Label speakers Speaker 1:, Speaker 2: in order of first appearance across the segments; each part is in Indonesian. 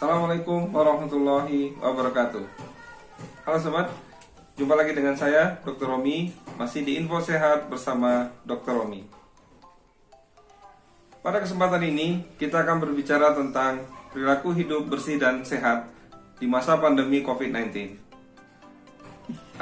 Speaker 1: Assalamualaikum warahmatullahi wabarakatuh. Halo sobat, jumpa lagi dengan saya Dr. Romi, masih di Info Sehat bersama Dr. Romi. Pada kesempatan ini kita akan berbicara tentang perilaku hidup bersih dan sehat di masa pandemi COVID-19.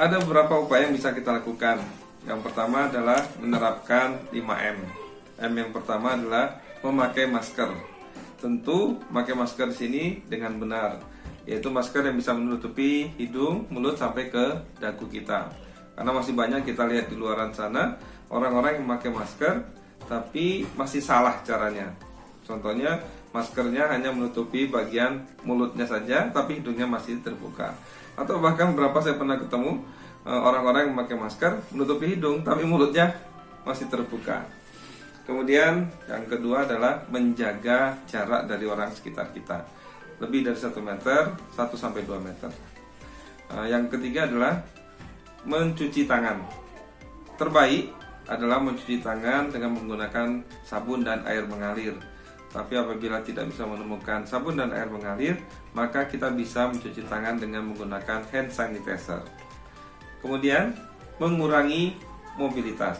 Speaker 1: Ada beberapa upaya yang bisa kita lakukan. Yang pertama adalah menerapkan 5M. M yang pertama adalah memakai masker. Tentu memakai masker di sini dengan benar, yaitu masker yang bisa menutupi hidung, mulut sampai ke dagu kita. Karena masih banyak kita lihat di luaran sana orang-orang yang memakai masker tapi masih salah caranya. Contohnya maskernya hanya menutupi bagian mulutnya saja tapi hidungnya masih terbuka. Atau bahkan berapa saya pernah ketemu orang-orang yang memakai masker menutupi hidung tapi mulutnya masih terbuka. Kemudian yang kedua adalah menjaga jarak dari orang sekitar kita, lebih dari 1 meter, 1-2 meter. Yang ketiga adalah mencuci tangan. Terbaik adalah mencuci tangan dengan menggunakan sabun dan air mengalir. Tapi apabila tidak bisa menemukan sabun dan air mengalir, maka kita bisa mencuci tangan dengan menggunakan hand sanitizer. Kemudian mengurangi mobilitas.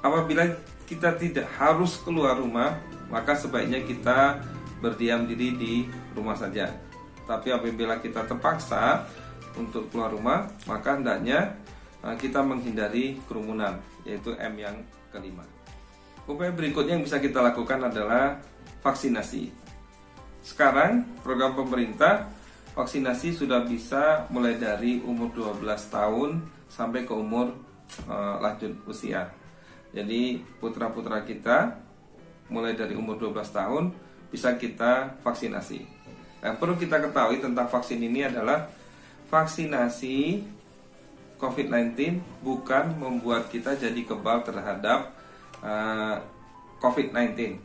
Speaker 1: Apabila kita tidak harus keluar rumah, maka sebaiknya kita berdiam diri di rumah saja. Tapi apabila kita terpaksa untuk keluar rumah, maka hendaknya kita menghindari kerumunan, yaitu M yang kelima. Upaya berikutnya yang bisa kita lakukan adalah vaksinasi. Sekarang program pemerintah vaksinasi sudah bisa mulai dari umur 12 tahun sampai ke umur lanjut usia. Jadi putra-putra kita mulai dari umur 12 tahun bisa kita vaksinasi. Yang perlu kita ketahui tentang vaksin ini adalah vaksinasi COVID-19 bukan membuat kita jadi kebal terhadap COVID-19.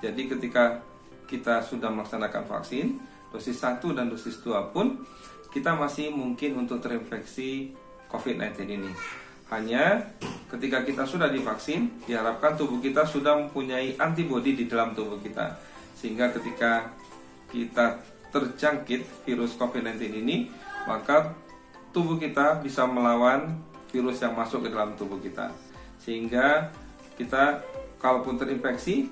Speaker 1: Jadi ketika kita sudah melaksanakan vaksin dosis 1 dan dosis 2 pun kita masih mungkin untuk terinfeksi COVID-19 ini. Hanya ketika kita sudah divaksin, diharapkan tubuh kita sudah mempunyai antibodi di dalam tubuh kita. Sehingga ketika kita terjangkit virus COVID-19 ini, maka tubuh kita bisa melawan virus yang masuk ke dalam tubuh kita. Sehingga kita kalaupun terinfeksi,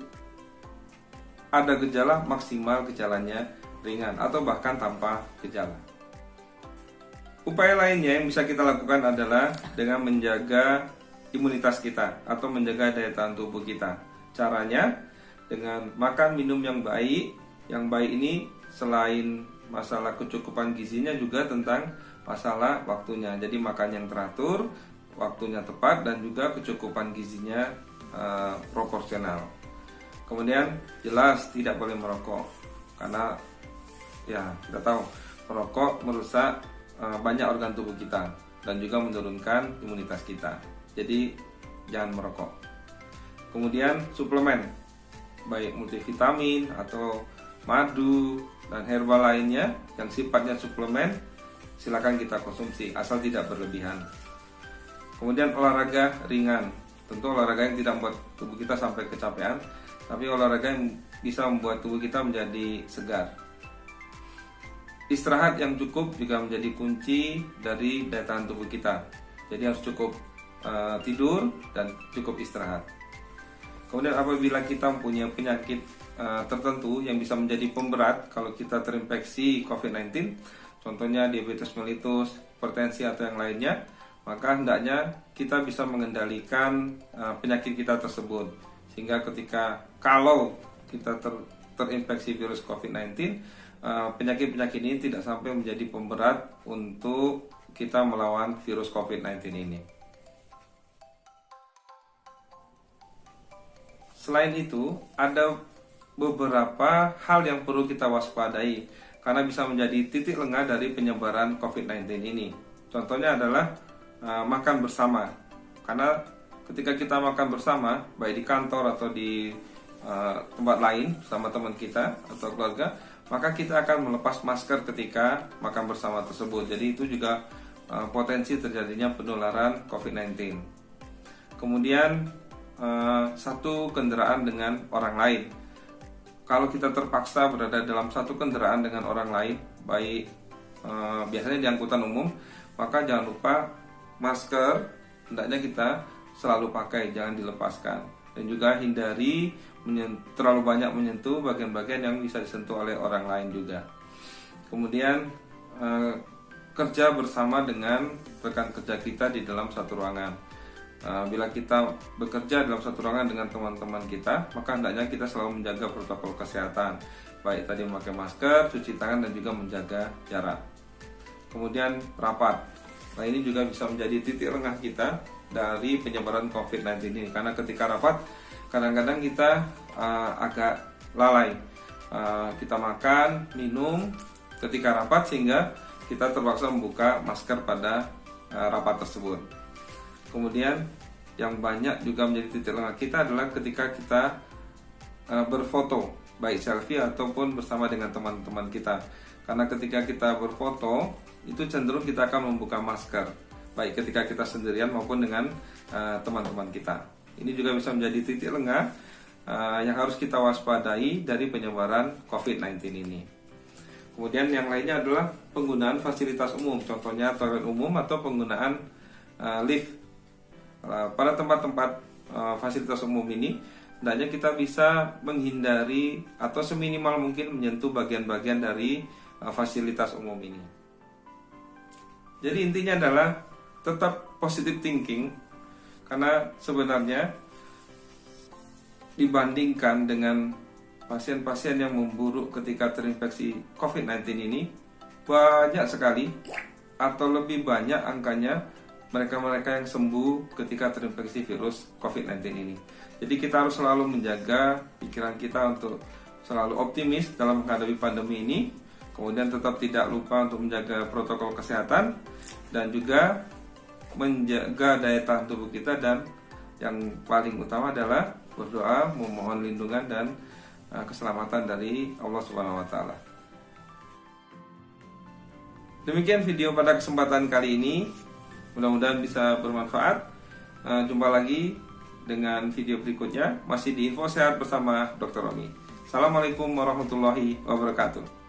Speaker 1: ada gejala maksimal gejalanya ringan atau bahkan tanpa gejala. Upaya lainnya yang bisa kita lakukan adalah dengan menjaga imunitas kita atau menjaga daya tahan tubuh kita. Caranya dengan makan minum yang baik. Yang baik ini selain masalah kecukupan gizinya juga tentang masalah waktunya. Jadi makan yang teratur, waktunya tepat dan juga kecukupan gizinya proporsional. Kemudian jelas tidak boleh merokok karena ya kita tahu merokok merusak banyak organ tubuh kita dan juga menurunkan imunitas kita. Jadi jangan merokok. Kemudian suplemen baik multivitamin atau madu dan herbal lainnya yang sifatnya suplemen silakan kita konsumsi asal tidak berlebihan. Kemudian olahraga ringan. Tentu olahraga yang tidak membuat tubuh kita sampai kecapean, tapi olahraga yang bisa membuat tubuh kita menjadi segar. Istirahat yang cukup juga menjadi kunci dari daya tahan tubuh kita. Jadi harus cukup tidur dan cukup istirahat. Kemudian apabila kita mempunyai penyakit tertentu yang bisa menjadi pemberat kalau kita terinfeksi COVID-19, contohnya diabetes mellitus, hipertensi atau yang lainnya, maka hendaknya kita bisa mengendalikan penyakit kita tersebut. Sehingga kalau kita terinfeksi virus COVID-19, penyakit-penyakit ini tidak sampai menjadi pemberat untuk kita melawan virus COVID-19 ini. Selain itu, ada beberapa hal yang perlu kita waspadai karena bisa menjadi titik lengah dari penyebaran COVID-19 ini. Contohnya adalah makan bersama. Karena ketika kita makan bersama, baik di kantor atau di tempat lain sama teman kita atau keluarga, maka kita akan melepas masker ketika makan bersama tersebut. Jadi itu juga potensi terjadinya penularan COVID-19. Kemudian satu kendaraan dengan orang lain. kalau kita terpaksa berada dalam satu kendaraan dengan orang lain, baik biasanya di angkutan umum, maka jangan lupa masker hendaknya kita selalu pakai, jangan dilepaskan. Dan juga hindari terlalu banyak menyentuh bagian-bagian yang bisa disentuh oleh orang lain juga. Kemudian kerja bersama dengan rekan kerja kita di dalam satu ruangan. Bila kita bekerja dalam satu ruangan dengan teman-teman kita, maka hendaknya kita selalu menjaga protokol kesehatan, baik tadi memakai masker, cuci tangan, dan juga menjaga jarak. Kemudian rapat. Nah, ini juga bisa menjadi titik lengah kita dari penyebaran COVID-19 ini, karena ketika rapat kadang-kadang kita agak lalai. Kita makan, minum ketika rapat sehingga kita terpaksa membuka masker pada rapat tersebut. Kemudian yang banyak juga menjadi titik lengah kita adalah ketika kita berfoto, baik selfie ataupun bersama dengan teman-teman kita. Karena ketika kita berfoto, itu cenderung kita akan membuka masker, baik ketika kita sendirian maupun dengan teman-teman kita. Ini juga bisa menjadi titik lengah yang harus kita waspadai dari penyebaran COVID-19 ini. Kemudian yang lainnya adalah penggunaan fasilitas umum, contohnya toilet umum atau penggunaan lift. Pada tempat-tempat fasilitas umum ini, hendaknya kita bisa menghindari atau seminimal mungkin menyentuh bagian-bagian dari fasilitas umum ini. Jadi intinya adalah tetap positive thinking, karena sebenarnya dibandingkan dengan pasien-pasien yang memburuk ketika terinfeksi COVID-19 ini, banyak sekali atau lebih banyak angkanya mereka-mereka yang sembuh ketika terinfeksi virus COVID-19 ini. Jadi kita harus selalu menjaga pikiran kita untuk selalu optimis dalam menghadapi pandemi ini. Kemudian tetap tidak lupa untuk menjaga protokol kesehatan dan juga menjaga daya tahan tubuh kita, dan yang paling utama adalah berdoa memohon lindungan dan keselamatan dari Allah Subhanahu wa taala. Demikian video pada kesempatan kali ini. Mudah-mudahan bisa bermanfaat. Jumpa lagi dengan video berikutnya, masih di Info Sehat bersama Dr. Romi. Assalamualaikum warahmatullahi wabarakatuh.